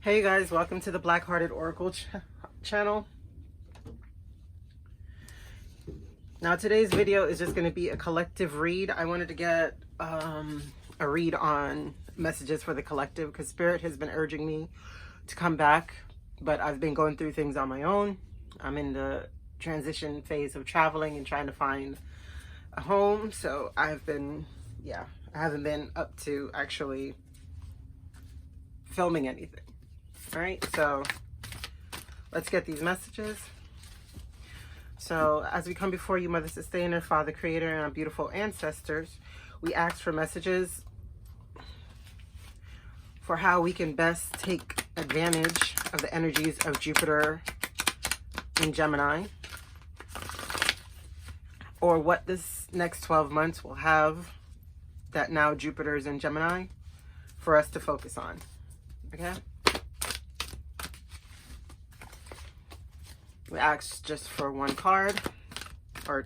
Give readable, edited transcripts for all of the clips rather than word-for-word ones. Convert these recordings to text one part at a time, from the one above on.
Hey guys, welcome to the Black Hearted Oracle channel. Now today's video is just going to be a collective read. I wanted to get a read on messages for the collective because Spirit has been urging me to come back, but I've been going through things on my own. I'm in the transition phase of traveling and trying to find a home, so I haven't been up to actually filming anything. All right, so let's get these messages. So as we come before you, Mother Sustainer, Father Creator, and our beautiful ancestors, we ask for messages for how we can best take advantage of the energies of Jupiter in Gemini, or what this next 12 months will have that now Jupiter is in Gemini for us to focus on. Okay? We asked just for one card or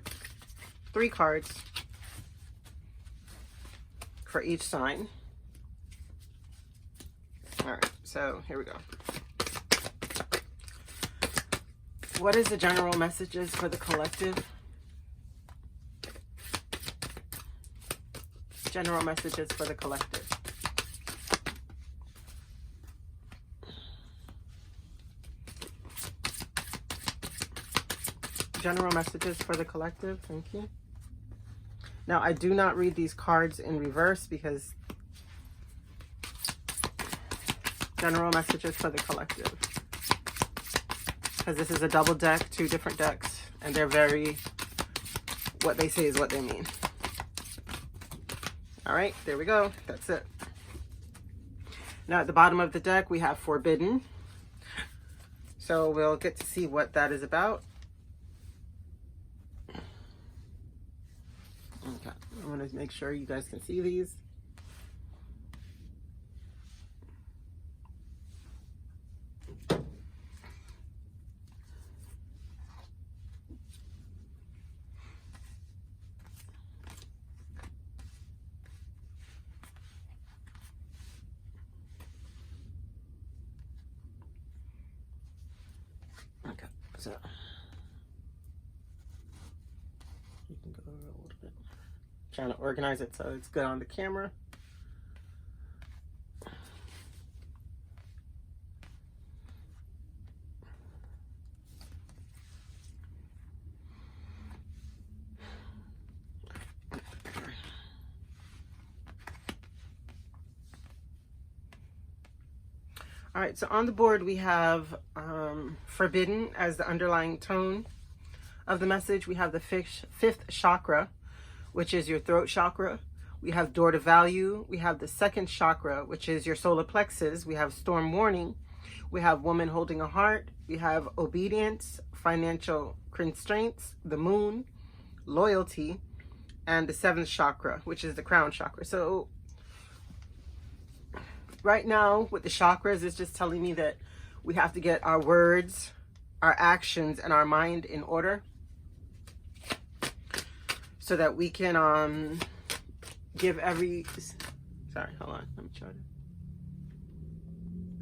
3 cards for each sign. All right, so here we go. What is the general messages for the collective? General messages for the collective. General messages for the collective. Thank you. Now, I do not read these cards in reverse because general messages for the collective. Because this is a double deck, 2 different decks, and they're very, what they say is what they mean. All right, there we go. That's it. Now, at the bottom of the deck, we have Forbidden. So we'll get to see what that is about. Okay, I want to make sure you guys can see these. Okay, so you can go over a little bit. Trying to organize it so it's good on the camera. All right, so on the board we have Forbidden as the underlying tone of the message. We have the fifth chakra, which is your throat chakra. We have Door to Value. We have the second chakra, which is your solar plexus. We have Storm Warning. We have Woman Holding a Heart. We have Obedience, Financial Constraints, the Moon, Loyalty, and the 7th chakra, which is the crown chakra. So right now with the chakras, it's just telling me that we have to get our words, our actions, and our mind in order so that we can give every... Sorry, hold on. Let me try to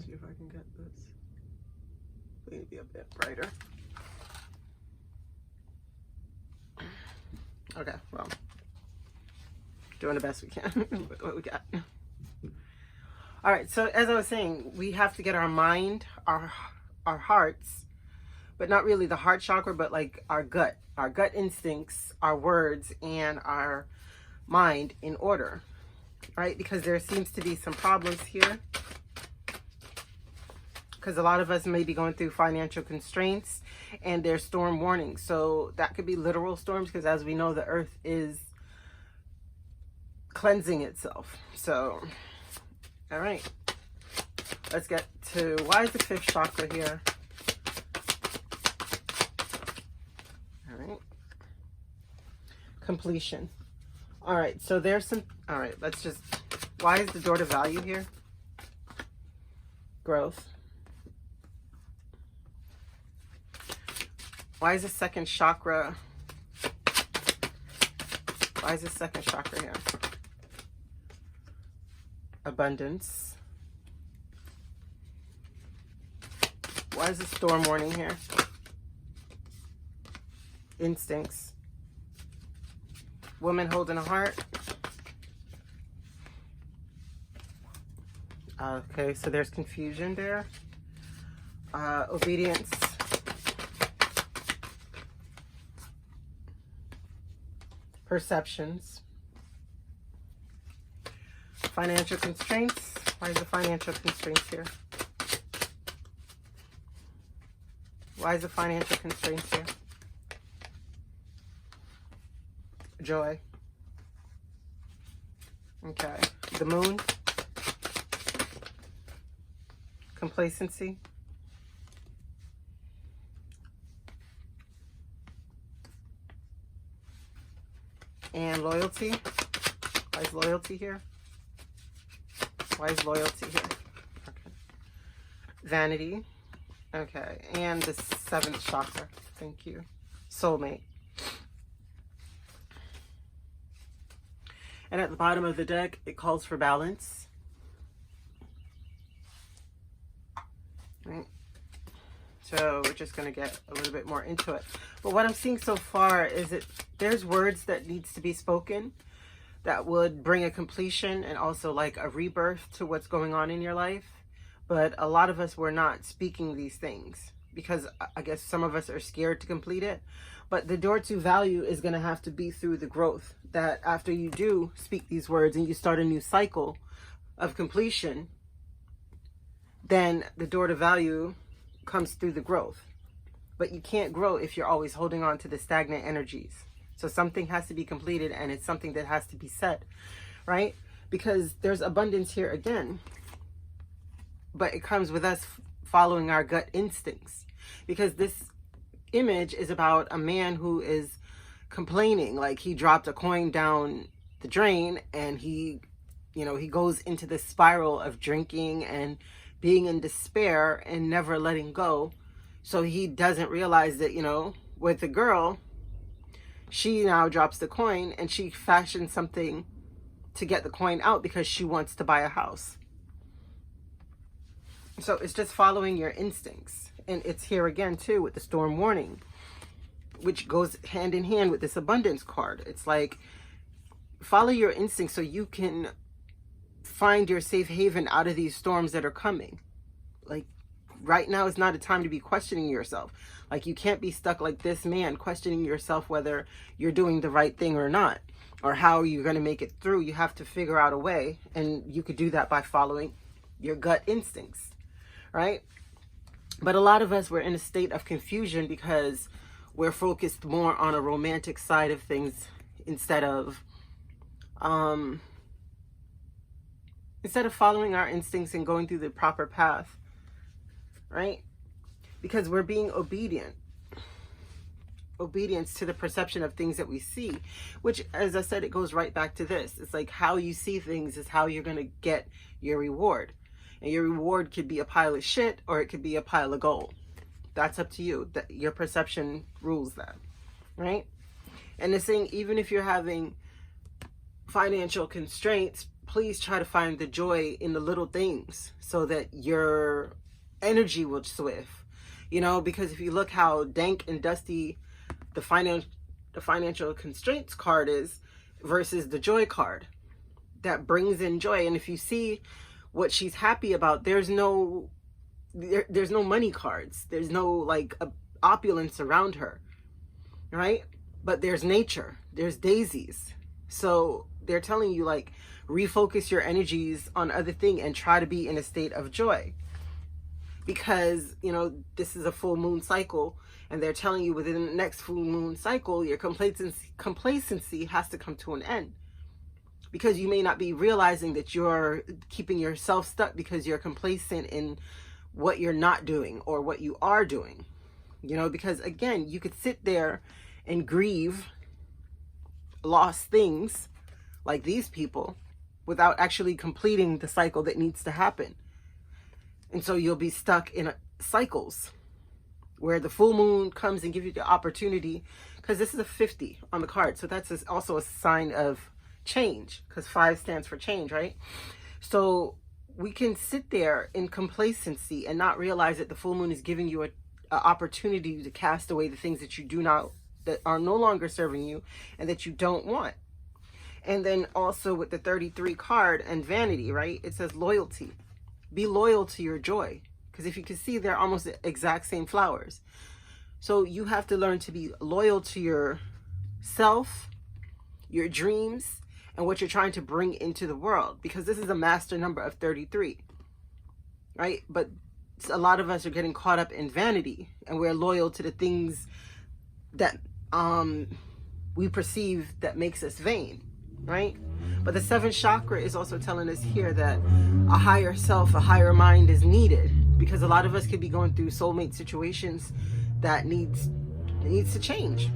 see if I can get this. Maybe a bit brighter. Okay, well, doing the best we can with what we got. All right, so as I was saying, we have to get our mind, our hearts, but not really the heart chakra, but like our gut instincts, our words, and our mind in order, right? Because there seems to be some problems here. Because a lot of us may be going through financial constraints and there's storm warnings. So that could be literal storms because as we know, the earth is cleansing itself. So... all right, let's get to why is the 5th chakra here? All right, completion. All right, so there's some, all right, let's just, why is the Door to Value here? Growth. Why is the 2nd chakra? Why is the 2nd chakra here? Abundance. Why is the storm warning here? Instincts. Woman holding a heart. Okay, so there's confusion there. Obedience. Perceptions. Financial constraints. Why is the financial constraints here? Why is the financial constraints here? Joy. Okay. The moon. Complacency. And loyalty. Why is loyalty here? Why is loyalty here? Okay. Vanity. Okay. And the 7th chakra. Thank you. Soulmate. And at the bottom of the deck, it calls for balance. Right? So we're just going to get a little bit more into it. But what I'm seeing so far is that there's words that needs to be spoken that would bring a completion and also like a rebirth to what's going on in your life. But a lot of us were not speaking these things because I guess some of us are scared to complete it. But the door to value is going to have to be through the growth, that after you do speak these words and you start a new cycle of completion, then the door to value comes through the growth. But you can't grow if you're always holding on to the stagnant energies. So something has to be completed, and it's something that has to be said, right? Because there's abundance here again, but it comes with us following our gut instincts. Because this image is about a man who is complaining, like he dropped a coin down the drain, and he goes into this spiral of drinking and being in despair and never letting go. So he doesn't realize that, with the girl, she now drops the coin and she fashions something to get the coin out because she wants to buy a house. So it's just following your instincts. And it's here again too with the storm warning, which goes hand in hand with this abundance card. It's like, follow your instincts so you can find your safe haven out of these storms that are coming. Like, right now is not a time to be questioning yourself. Like, you can't be stuck like this man questioning yourself whether you're doing the right thing or not, or how you're going to make it through. You have to figure out a way, and you could do that by following your gut instincts, right? But a lot of us were in a state of confusion because we're focused more on a romantic side of things instead of following our instincts and going through the proper path, right? Because we're being obedient. Obedience to the perception of things that we see, which, as I said, it goes right back to this. It's like how you see things is how you're going to get your reward. And your reward could be a pile of shit or it could be a pile of gold. That's up to you. That your perception rules that, right? And it's saying, even if you're having financial constraints, please try to find the joy in the little things so that your energy will swift. Because if you look how dank and dusty the financial constraints card is versus the joy card that brings in joy. And if you see what she's happy about, there's no money cards. There's no like opulence around her, right? But there's nature. There's daisies. So they're telling you, like, refocus your energies on other things and try to be in a state of joy. Because, this is a full moon cycle, and they're telling you within the next full moon cycle, your complacency has to come to an end. Because you may not be realizing that you're keeping yourself stuck because you're complacent in what you're not doing or what you are doing. Because again, you could sit there and grieve lost things like these people without actually completing the cycle that needs to happen. And so you'll be stuck in cycles where the full moon comes and gives you the opportunity, because this is a 50 on the card. So that's also a sign of change, because 5 stands for change, right? So we can sit there in complacency and not realize that the full moon is giving you a opportunity to cast away the things that you do not, that are no longer serving you and that you don't want. And then also with the 33 card and vanity, right? It says loyalty. Be loyal to your joy. Because if you can see, they're almost the exact same flowers. So you have to learn to be loyal to yourself, your dreams, and what you're trying to bring into the world. Because this is a master number of 33, right? But a lot of us are getting caught up in vanity, and we're loyal to the things that we perceive that makes us vain, right? But the 7th chakra is also telling us here that a higher self, a higher mind is needed, because a lot of us could be going through soulmate situations that needs to change.